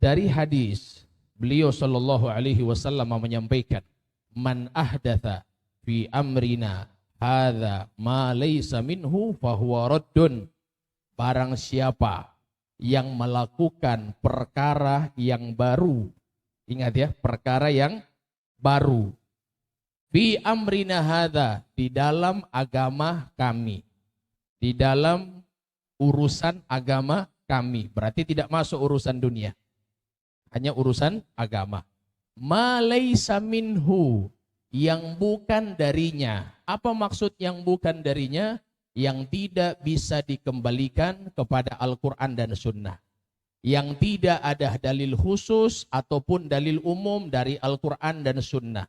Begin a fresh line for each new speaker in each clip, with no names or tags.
Dari hadis beliau sallallahu alaihi wasallam menyampaikan, man ahdatha fi amrina hadza ma laysa minhu fahuwa raddun. Barang siapa yang melakukan perkara yang baru, ingat ya, perkara yang baru, fi amrina hadza, di dalam agama kami, di dalam urusan agama kami, berarti tidak masuk urusan dunia, hanya urusan agama. Ma laisa minhu, yang bukan darinya. Apa maksud yang bukan darinya? Yang tidak bisa dikembalikan kepada Al-Quran dan Sunnah, yang tidak ada dalil khusus ataupun dalil umum dari Al-Quran dan Sunnah,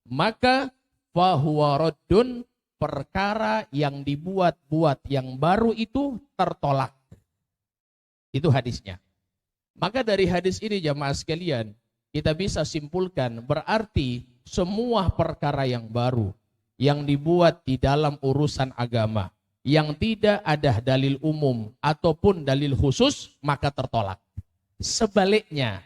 maka fahuwa raddun, perkara yang dibuat-buat yang baru itu tertolak. Itu hadisnya. Maka dari hadis ini jamaah sekalian, kita bisa simpulkan berarti semua perkara yang baru yang dibuat di dalam urusan agama, yang tidak ada dalil umum ataupun dalil khusus, maka tertolak. Sebaliknya,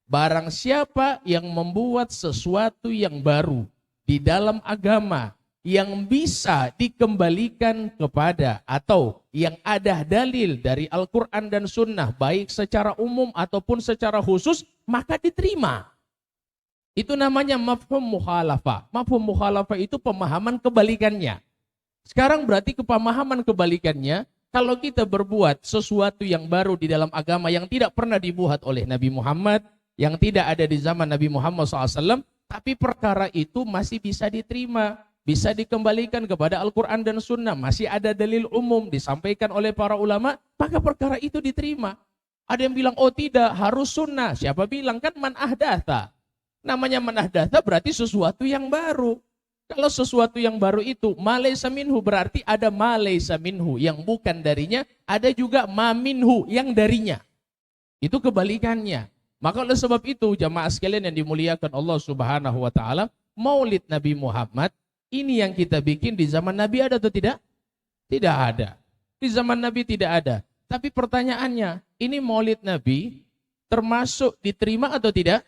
barang siapa yang membuat sesuatu yang baru di dalam agama, yang bisa dikembalikan kepada atau yang ada dalil dari Al-Quran dan Sunnah, baik secara umum ataupun secara khusus, maka diterima. Itu namanya mafhum mukhalafah. Mafhum mukhalafah itu pemahaman kebalikannya. Sekarang berarti pemahaman kebalikannya, kalau kita berbuat sesuatu yang baru di dalam agama yang tidak pernah dibuat oleh Nabi Muhammad, yang tidak ada di zaman Nabi Muhammad SAW, tapi perkara itu masih bisa diterima, bisa dikembalikan kepada Al-Quran dan Sunnah, masih ada dalil umum disampaikan oleh para ulama, maka perkara itu diterima. Ada yang bilang, oh tidak, harus sunnah. Siapa bilang? Kan man ahdatha. Namanya man ahdatha berarti sesuatu yang baru. Kalau sesuatu yang baru itu ma laysa minhu, berarti ada ma laysa minhu yang bukan darinya, ada juga ma minhu yang darinya. Itu kebalikannya. Maka oleh sebab itu jamaah sekalian yang dimuliakan Allah Subhanahu wa taala, Maulid Nabi Muhammad ini yang kita bikin di zaman Nabi ada atau tidak? Tidak ada. Di zaman Nabi tidak ada. Tapi pertanyaannya, ini Maulid Nabi termasuk diterima atau tidak?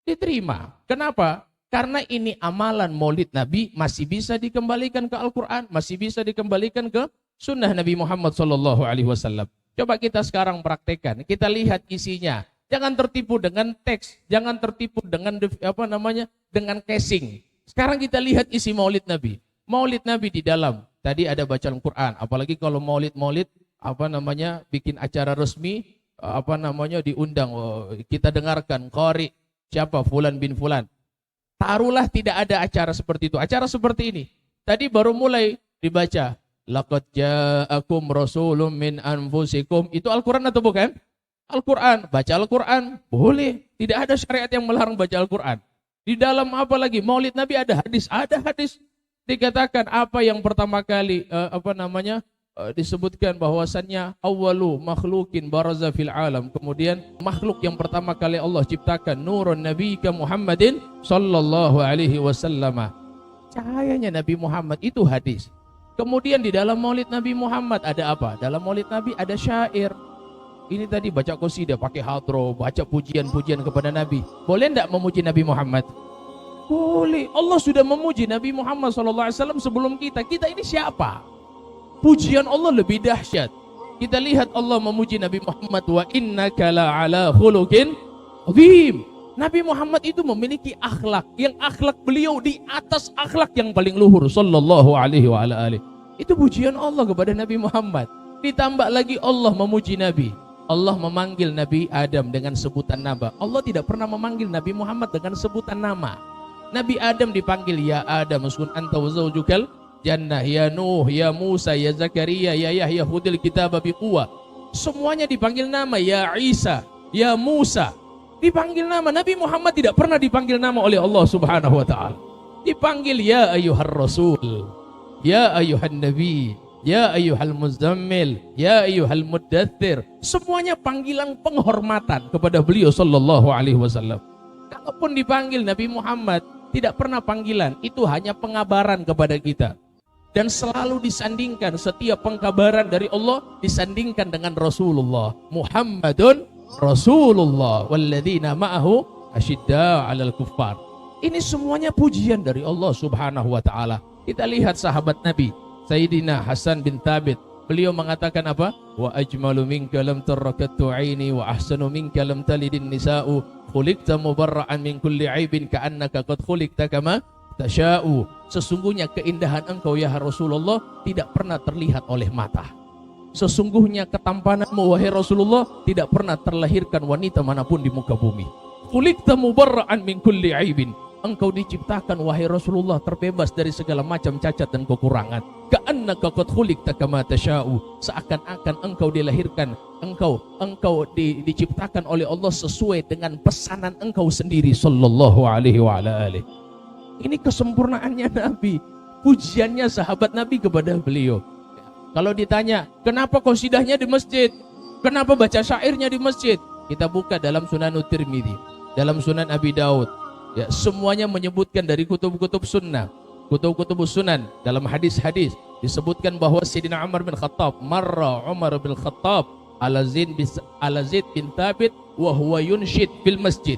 Diterima. Kenapa? Karena ini amalan Maulid Nabi masih bisa dikembalikan ke Al-Quran, masih bisa dikembalikan ke Sunnah Nabi Muhammad SAW. Coba kita sekarang praktekkan, kita lihat isinya. Jangan tertipu dengan teks, jangan tertipu dengan dengan casing. Sekarang kita lihat isi Maulid Nabi. Maulid Nabi di dalam tadi ada bacaan Quran, apalagi kalau maulid bikin acara resmi, diundang, kita dengarkan qari siapa fulan bin fulan. Taruhlah tidak ada acara seperti itu. Acara seperti ini. Tadi baru mulai dibaca. Laqad ja'akum rasulun min anfusikum. Itu Al-Quran atau bukan? Al-Quran. Baca Al-Quran. Boleh. Tidak ada syariat yang melarang baca Al-Quran. Di dalam apa lagi? Maulid Nabi ada hadis. Ada hadis. Dikatakan apa yang pertama kali disebutkan bahwasannya awwalu makhlukin baraza fil alam. Kemudian makhluk yang pertama kali Allah ciptakan nurun nabiyika Muhammadin sallallahu alaihi wasallam. Cahayanya Nabi Muhammad, itu hadis. Kemudian di dalam Maulid Nabi Muhammad ada apa? Dalam Maulid Nabi ada syair. Ini tadi baca qasidah, pakai hadro, baca pujian-pujian kepada Nabi. Boleh enggak memuji Nabi Muhammad? Boleh. Allah sudah memuji Nabi Muhammad sallallahu alaihi wasallam sebelum kita. Kita ini siapa? Pujian Allah lebih dahsyat. Kita lihat Allah memuji Nabi Muhammad, wa innaka la'ala khuluqin azim. Nabi Muhammad itu memiliki akhlak, yang akhlak beliau di atas akhlak yang paling luhur sallallahu alaihi wa ala alihi. Itu pujian Allah kepada Nabi Muhammad. Ditambah lagi Allah memuji Nabi. Allah memanggil Nabi Adam dengan sebutan nama. Allah tidak pernah memanggil Nabi Muhammad dengan sebutan nama. Nabi Adam dipanggil ya Adam uskun anta wa zawjukal jannah, ya Nuh, ya Musa, ya Zakaria, ya Yahya hudil kitab biquwa. Semuanya dipanggil nama. Ya Isa, ya Musa, dipanggil nama. Nabi Muhammad tidak pernah dipanggil nama oleh Allah Subhanahu wa taala. Dipanggil ya ayyuhar rasul, ya ayyuhan nabi, ya ayyuhal muzammil, ya ayyuhal muddathir. Semuanya panggilan penghormatan kepada beliau sallallahu alaihi wasallam. Kalaupun dipanggil Nabi Muhammad, tidak pernah panggilan, itu hanya pengabaran kepada kita. Dan selalu disandingkan, setiap pengkabaran dari Allah disandingkan dengan Rasulullah Muhammadun Rasulullah walladzina ma'ahu asyidda 'alal kuffar. Ini semuanya pujian dari Allah Subhanahu wa taala. Kita lihat sahabat Nabi Sayyidina Hasan bin Thabit. Beliau mengatakan apa? Wa ajmalu minka lam tarakatu 'aini wa ahsanu minka lam talidin nisa'u khuliqta mubarra'an min kulli 'aibin ka'annaka qad khuliqta kama tasya'u. Sesungguhnya keindahan engkau ya Rasulullah tidak pernah terlihat oleh mata. Sesungguhnya ketampananmu wahai Rasulullah tidak pernah terlahirkan wanita manapun di muka bumi. Khuliqta mubarra'an min kulli 'aibin. Engkau diciptakan wahai Rasulullah terbebas dari segala macam cacat dan kekurangan. Ka'annaka qad khuliqta kama tasya'u. Seakan-akan engkau dilahirkan, engkau diciptakan oleh Allah sesuai dengan pesanan engkau sendiri sallallahu alaihi wa ala alihi. Ini kesempurnaannya Nabi, pujiannya sahabat Nabi kepada beliau. Kalau ditanya, kenapa qasidahnya di masjid? Kenapa baca syairnya di masjid? Kita buka dalam Sunan Tirmidzi, dalam Sunan Abi Daud. Ya, semuanya menyebutkan dari kutub-kutub sunnah, kutub-kutub sunan, dalam hadis-hadis disebutkan bahwa Sayyidina Umar bin Khattab, marra Umar bin Khattab ala Zaid bin Thabit wa huwa yunshid fil masjid.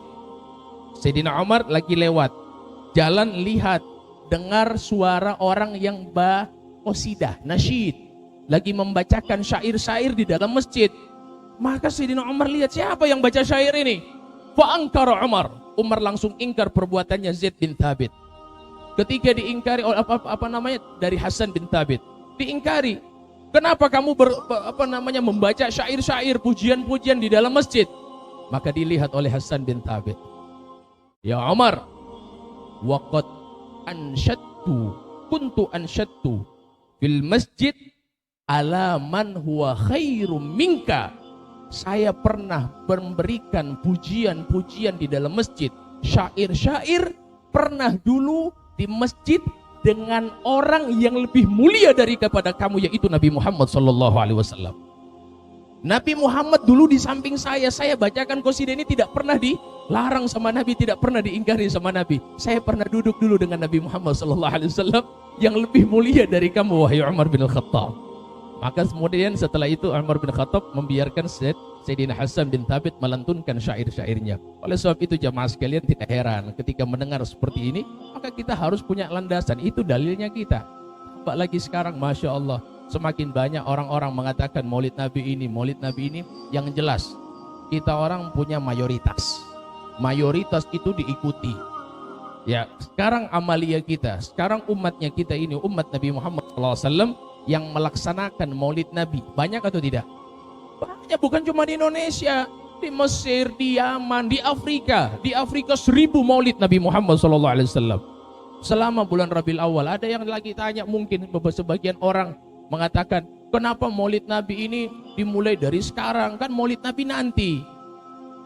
Sayyidina Umar lagi lewat jalan, lihat, dengar suara orang yang qasidah, nasyid, lagi membacakan syair-syair di dalam masjid. Maka Sayyidina Umar lihat, siapa yang baca syair ini? Fa ankara Umar langsung ingkar perbuatannya Zaid bin Thabit. Ketika diingkari oleh dari Hasan bin Thabit, diingkari, kenapa kamu membaca syair-syair, pujian-pujian di dalam masjid? Maka dilihat oleh Hasan bin Thabit, ya Umar, waqad kuntu ansyadtu fil masjid ala man huwa khairum minka. Saya pernah memberikan pujian-pujian di dalam masjid, syair-syair pernah dulu di masjid dengan orang yang lebih mulia daripada kamu, yaitu Nabi Muhammad sallallahu alaihi wasallam. Nabi Muhammad dulu di samping saya bacakan qasidah ini tidak pernah dilarang sama Nabi, tidak pernah diingkari sama Nabi. Saya pernah duduk dulu dengan Nabi Muhammad sallallahu alaihi wasallam yang lebih mulia dari kamu wahai Umar bin Khattab. Maka kemudian setelah itu Umar bin Khattab membiarkan Sayyidina Hasan bin Thabit melantunkan syair-syairnya. Oleh sebab itu jamaah sekalian, tidak heran ketika mendengar seperti ini, maka kita harus punya landasan. Itu dalilnya kita. Apalagi sekarang Masya Allah, semakin banyak orang-orang mengatakan maulid Nabi ini, yang jelas kita orang punya mayoritas. Mayoritas itu diikuti. Ya, sekarang amalia kita, sekarang umatnya kita ini, umat Nabi Muhammad SAW yang melaksanakan maulid Nabi, banyak atau tidak? Banyak, bukan cuma di Indonesia, di Mesir, di Yaman, di Afrika 1000 maulid Nabi Muhammad SAW. Selama bulan Rabiul Awal, ada yang lagi tanya, mungkin sebagian orang mengatakan, kenapa maulid Nabi ini dimulai dari sekarang? Kan maulid Nabi nanti.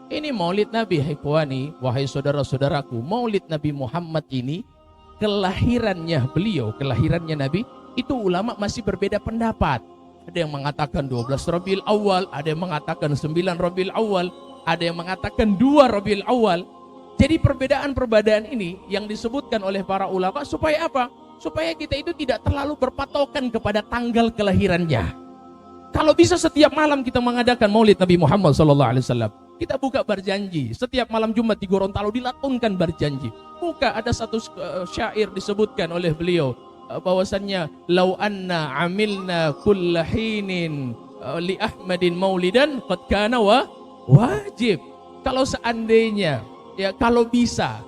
Ini maulid Nabi, ikhwani, wahai saudara-saudaraku, maulid Nabi Muhammad ini, kelahirannya beliau, kelahirannya Nabi, itu ulama masih berbeda pendapat. Ada yang mengatakan 12 Rabiul Awal, ada yang mengatakan 9 Rabiul Awal, ada yang mengatakan 2 Rabiul Awal. Jadi perbedaan-perbedaan ini yang disebutkan oleh para ulama supaya apa? Supaya kita itu tidak terlalu berpatokan kepada tanggal kelahirannya. Kalau bisa setiap malam kita mengadakan maulid Nabi Muhammad SAW. Kita buka berjanji, setiap malam Jumat di Gorontalo dilatunkan berjanji. Buka, ada satu syair disebutkan oleh beliau, bahwasannya lau anna amilna kulla hinin li Ahmadin maulidan qad kana wajib. Kalau seandainya, ya kalau bisa,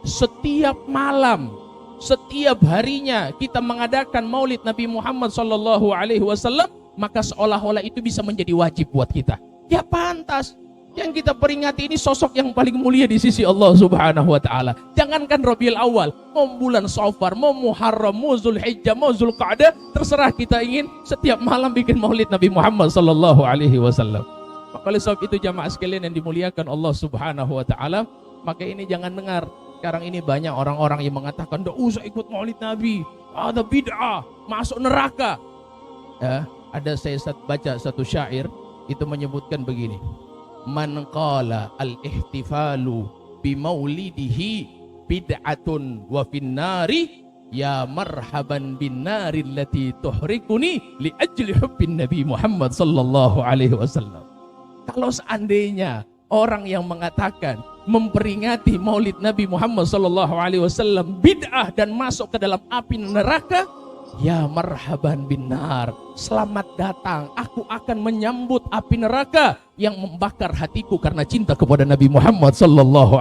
setiap malam, setiap harinya kita mengadakan maulid Nabi Muhammad sallallahu alaihi wasallam, maka seolah-olah itu bisa menjadi wajib buat kita. Ya pantas. Yang kita peringati ini sosok yang paling mulia di sisi Allah Subhanahu wa taala. Jangankan Rabiul Awal, mau bulan Safar, mau Muharram, mau Zulhijjah, mau Zulqa'dah, terserah kita ingin setiap malam bikin maulid Nabi Muhammad sallallahu alaihi wasallam. Maka oleh sebab itu jamaah sekalian yang dimuliakan Allah Subhanahu wa taala, maka ini jangan dengar. Sekarang ini banyak orang-orang yang mengatakan, "Enggak usah ikut maulid Nabi, ada bid'ah, masuk neraka." Ya, ada saya baca satu syair itu menyebutkan begini. Man qala al-ihtifalu bimaulidihi bid'atun wa finnari ya marhaban bin nari allati tuhrikuni li ajli hubbin Nabi Muhammad sallallahu alaihi wasallam. Kalau seandainya orang yang mengatakan memperingati Maulid Nabi Muhammad SAW bid'ah dan masuk ke dalam api neraka, ya marhaban binar, selamat datang, aku akan menyambut api neraka yang membakar hatiku karena cinta kepada Nabi Muhammad SAW.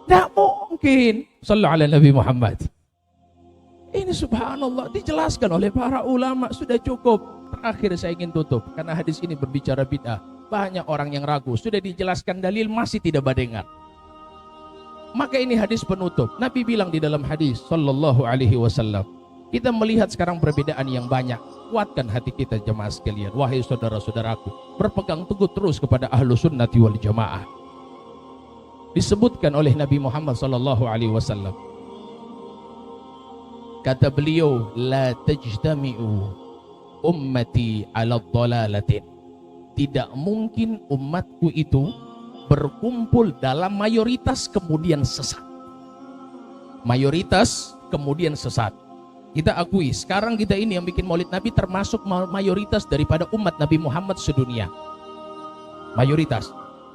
Tidak mungkin. Sallu ala Nabi Muhammad. Ini subhanallah dijelaskan oleh para ulama, sudah cukup. Terakhir saya ingin tutup karena hadis ini berbicara bid'ah. Banyak orang yang ragu, sudah dijelaskan dalil masih tidak mendengar. Maka ini hadis penutup. Nabi bilang di dalam hadis sallallahu alaihi wasallam, kita melihat sekarang perbedaan yang banyak. Kuatkan hati kita jemaah sekalian. Wahai saudara-saudaraku, berpegang teguh terus kepada ahlu sunnati wal jamaah. Disebutkan oleh Nabi Muhammad sallallahu alaihi wasallam, kata beliau, la tajtami'u ummati ala dhalalatin. Tidak mungkin umatku itu berkumpul dalam mayoritas kemudian sesat. Mayoritas kemudian sesat. Kita akui sekarang kita ini yang bikin Maulid Nabi termasuk mayoritas daripada umat Nabi Muhammad sedunia. Mayoritas.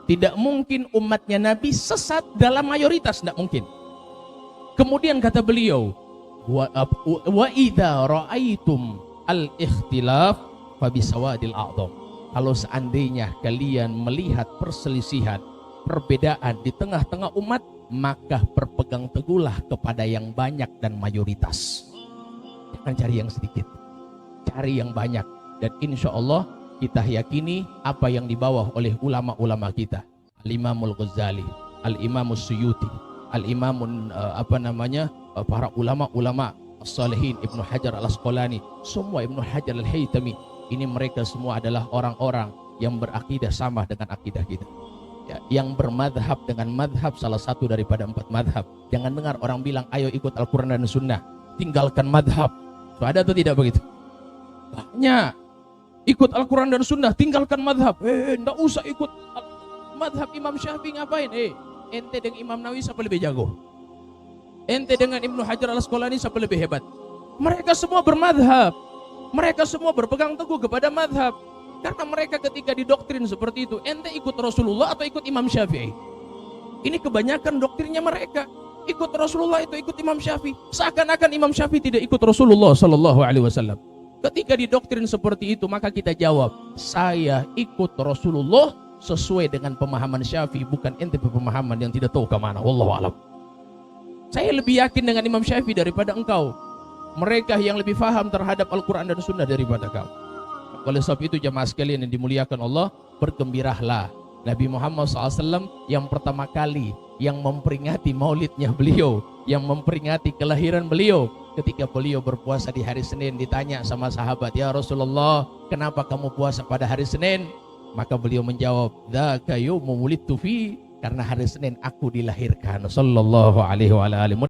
Tidak mungkin umatnya Nabi sesat dalam mayoritas, tidak mungkin. Kemudian kata beliau, wa idza ra'aitum al-ikhtilaf fa bisawadil a'dham. Kalau seandainya kalian melihat perselisihan, perbedaan di tengah-tengah umat, maka berpegang teguhlah kepada yang banyak dan mayoritas. Jangan cari yang sedikit, cari yang banyak. Dan insya Allah kita yakini apa yang dibawa oleh ulama-ulama kita, Al-Imamul Ghazali, Al-Imamus Suyuti, Al-Imamun para ulama-ulama As-Salihin, Ibnu Hajar Al-Asqalani, semua Ibnu Hajar Al-Haytami. Ini mereka semua adalah orang-orang yang berakidah sama dengan akidah kita, ya, yang bermadhab dengan madhab salah satu daripada 4 madhab. Jangan dengar orang bilang ayo ikut Al-Quran dan Sunnah, tinggalkan madhab. So, ada atau tidak begitu? Banyak. Ikut Al-Quran dan Sunnah, tinggalkan madhab. Nggak usah ikut madhab Imam Syafi'i, ngapain? Ente dengan Imam Nawawi siapa lebih jago? Ente dengan Ibnu Hajar Al-Asqalani siapa lebih hebat? Mereka semua bermadhab. Mereka semua berpegang teguh kepada madhab. Karena mereka ketika didoktrin seperti itu, ente ikut Rasulullah atau ikut Imam Syafi'i? Ini kebanyakan doktrinnya mereka. Ikut Rasulullah itu ikut Imam Syafi'i. Seakan-akan Imam Syafi'i tidak ikut Rasulullah Sallallahu Alaihi Wasallam. Ketika didoktrin seperti itu, maka kita jawab, saya ikut Rasulullah sesuai dengan pemahaman Syafi'i, bukan ente pemahaman yang tidak tahu kemana. Wallahu a'lam. Saya lebih yakin dengan Imam Syafi'i daripada engkau. Mereka yang lebih faham terhadap Al-Quran dan Sunnah daripada kau. Oleh sebab itu jemaah sekalian yang dimuliakan Allah, bergembiralah. Nabi Muhammad SAW yang pertama kali yang memperingati maulidnya beliau, yang memperingati kelahiran beliau, ketika beliau berpuasa di hari Senin, ditanya sama sahabat, ya Rasulullah, kenapa kamu puasa pada hari Senin? Maka beliau menjawab, dzaka yaumu wulidtu fi, karena hari Senin aku dilahirkan. Sallallahu alaihi wa alihi.